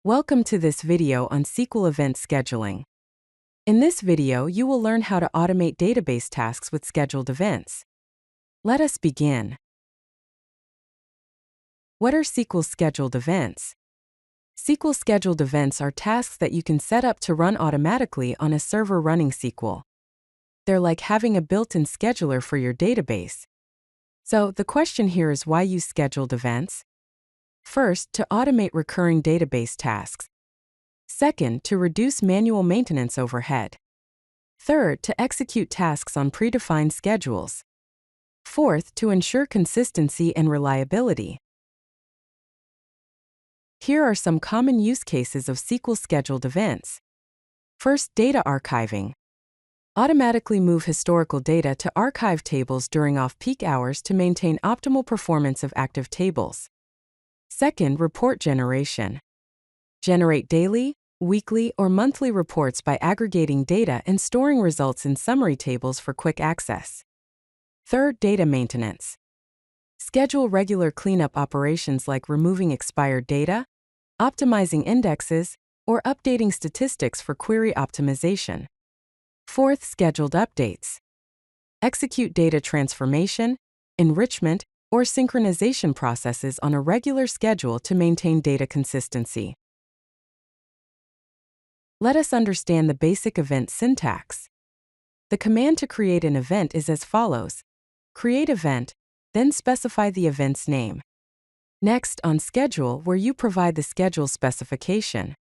Welcome to this video on SQL Event Scheduling. In this video, you will learn how to automate database tasks with scheduled events. Let us begin. What are SQL scheduled events? SQL scheduled events are tasks that you can set up to run automatically on a server running SQL. They're like having a built-in scheduler for your database. So, the question here is, why use scheduled events? First, to automate recurring database tasks. Second, to reduce manual maintenance overhead. Third, to execute tasks on predefined schedules. Fourth, to ensure consistency and reliability. Here are some common use cases of SQL scheduled events. First, data archiving. Automatically move historical data to archive tables during off-peak hours to maintain optimal performance of active tables. Second, report generation. Generate daily, weekly, or monthly reports by aggregating data and storing results in summary tables for quick access. Third, data maintenance. Schedule regular cleanup operations like removing expired data, optimizing indexes, or updating statistics for query optimization. Fourth, scheduled updates. Execute data transformation, enrichment, or synchronization processes on a regular schedule to maintain data consistency. Let us understand the basic event syntax. The command to create an event is as follows: create event, then specify the event's name. Next, on schedule, where you provide the schedule specification.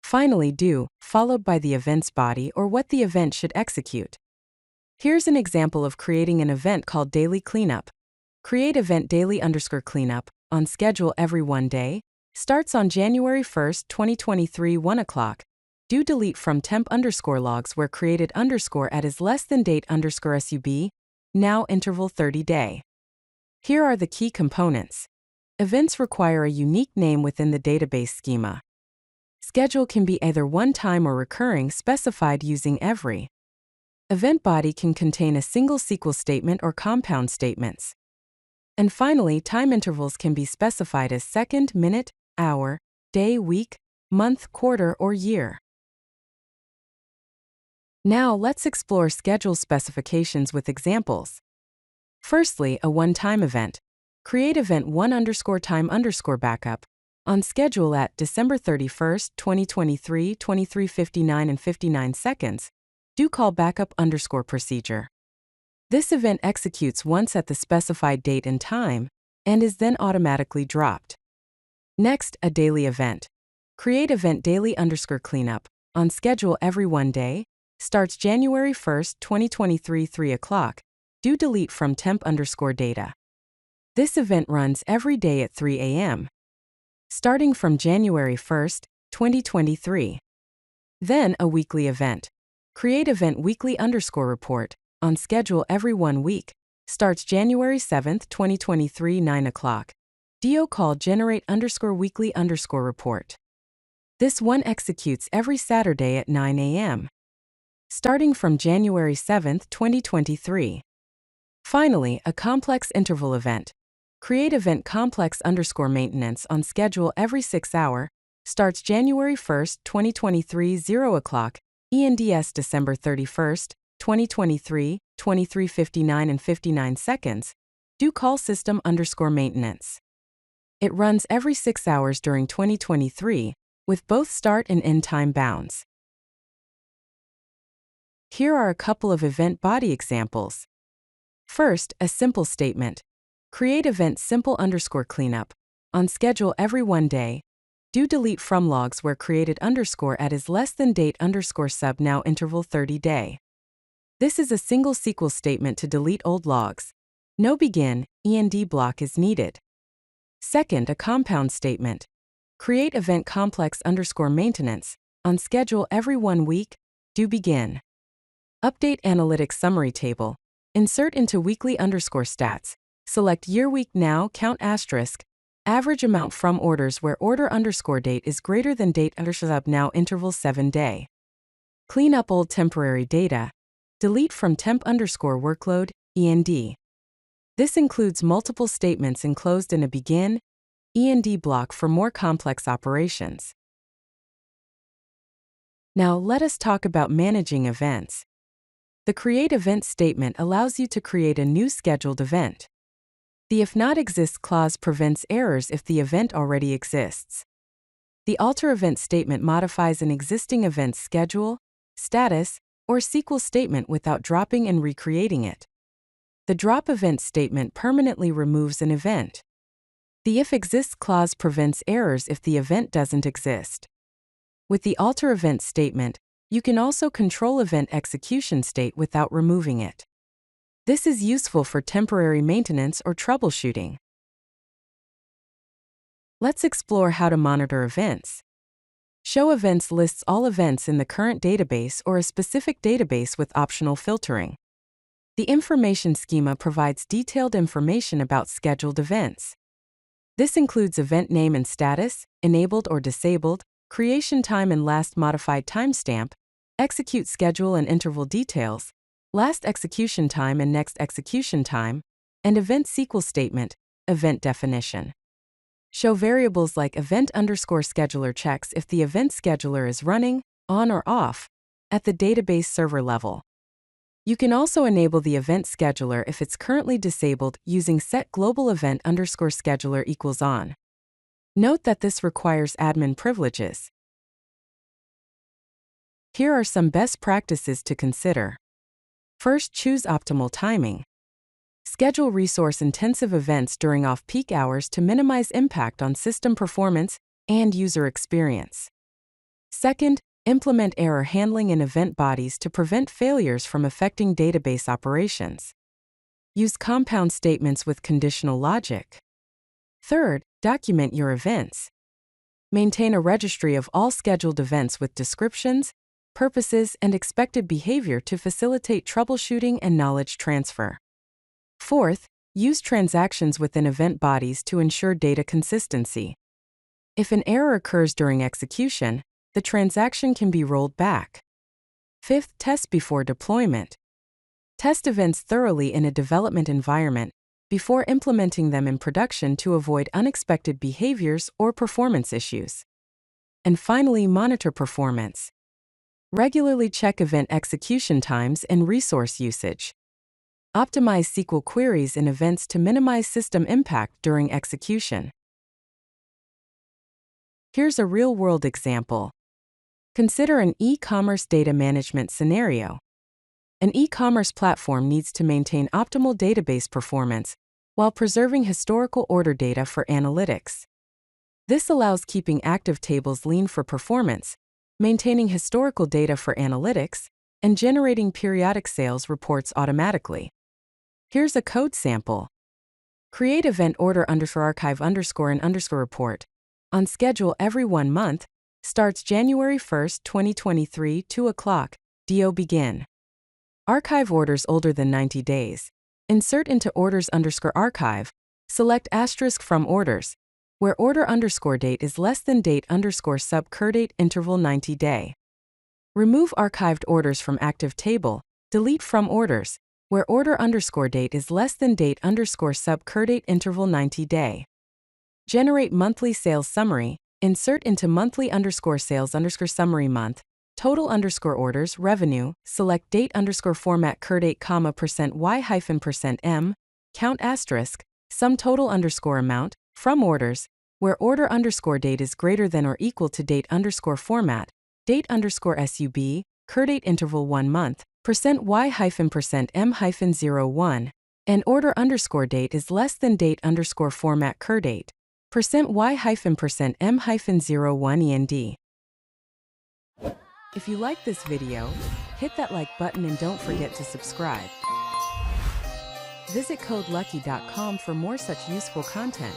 Finally, do, followed by the event's body or what the event should execute. Here's an example of creating an event called daily cleanup. Create event daily_cleanup, on schedule every 1 day, starts on January 1st, 2023, 1 o'clock. Do delete from temp_logs where created _ is less than date_sub, now interval 30 day. Here are the key components. Events require a unique name within the database schema. Schedule can be either one-time or recurring, specified using every. Event body can contain a single SQL statement or compound statements. And finally, time intervals can be specified as second, minute, hour, day, week, month, quarter, or year. Now let's explore schedule specifications with examples. Firstly, a one-time event. Create event 1_time_backup, on schedule at December 31st, 2023, 23:59 and 59 seconds. Do call backup_procedure. This event executes once at the specified date and time, and is then automatically dropped. Next, a daily event. Create event daily_cleanup, on schedule every 1 day, starts January 1st, 2023, 3 o'clock. Do delete from temp_data. This event runs every day at 3 a.m., starting from January 1st, 2023. Then, a weekly event. Create event weekly_report, on schedule every 1 week, starts January 7th, 2023, 9 o'clock. Do call generate_weekly_report. This one executes every Saturday at 9 a.m., starting from January 7th, 2023. Finally, a complex interval event. Create event complex_maintenance, on schedule every 6 hours, starts January 1st, 2023, 0 o'clock, ENDS December 31st, 2023, 23:59 and 59 seconds. Do call system_maintenance. It runs every 6 hours during 2023, with both start and end time bounds. Here are a couple of event body examples. First, a simple statement. Create event simple_cleanup, on schedule every 1 day. Do delete from logs where created _ is less than date_sub, now interval 30 day. This is a single SQL statement to delete old logs. No begin, END block is needed. Second, a compound statement. Create event complex_maintenance, on schedule every 1 week. Do begin. Update analytics summary table. Insert into weekly_stats. Select year, week, now, count *, average amount from orders where order_date is greater than date_sub, now interval 7 day. Clean up old temporary data. Delete from temp_workload, END. This includes multiple statements enclosed in a begin, END block for more complex operations. Now let us talk about managing events. The Create Event statement allows you to create a new scheduled event. The If Not Exists clause prevents errors if the event already exists. The Alter Event statement modifies an existing event's schedule, status, or SQL statement without dropping and recreating it. The Drop Event statement permanently removes an event. The If Exists clause prevents errors if the event doesn't exist. With the Alter Event statement, you can also control event execution state without removing it. This is useful for temporary maintenance or troubleshooting. Let's explore how to monitor events. Show Events lists all events in the current database or a specific database with optional filtering. The information schema provides detailed information about scheduled events. This includes event name and status, enabled or disabled, creation time and last modified timestamp, execute schedule and interval details, last execution time and next execution time, and event SQL statement, event definition. Show variables like event_scheduler checks if the event scheduler is running, on or off, at the database server level. You can also enable the event scheduler if it's currently disabled using set global event_scheduler equals on. Note that this requires admin privileges. Here are some best practices to consider. First, choose optimal timing. Schedule resource-intensive events during off-peak hours to minimize impact on system performance and user experience. Second, implement error handling in event bodies to prevent failures from affecting database operations. Use compound statements with conditional logic. Third, document your events. Maintain a registry of all scheduled events with descriptions, purposes, and expected behavior to facilitate troubleshooting and knowledge transfer. Fourth, use transactions within event bodies to ensure data consistency. If an error occurs during execution, the transaction can be rolled back. Fifth, test before deployment. Test events thoroughly in a development environment before implementing them in production to avoid unexpected behaviors or performance issues. And finally, monitor performance. Regularly check event execution times and resource usage. Optimize SQL queries in events to minimize system impact during execution. Here's a real-world example. Consider an e-commerce data management scenario. An e-commerce platform needs to maintain optimal database performance while preserving historical order data for analytics. This allows keeping active tables lean for performance, maintaining historical data for analytics, and generating periodic sales reports automatically. Here's a code sample. Create event order_archive_and_report. On schedule every 1 month, starts January 1st, 2023, 2 o'clock, DO begin. Archive orders older than 90 days. Insert into orders_archive, select asterisk from orders, where order_date is less than date_sub_date interval 90 day. Remove archived orders from active table, delete from orders, where order_date is less than date_sub_date interval 90 day. Generate monthly sales summary, insert into monthly_sales_summary month, total_orders revenue, select date_format_date, %y-%m, count asterisk, sum total_amount, from orders, where order_date is greater than or equal to date_format, date_sub, date interval 1 month, %y-%m-01, and order_date is less than date_format date, %y-%m-01 end. If you like this video, hit that like button and don't forget to subscribe. Visit codelucky.com for more such useful content.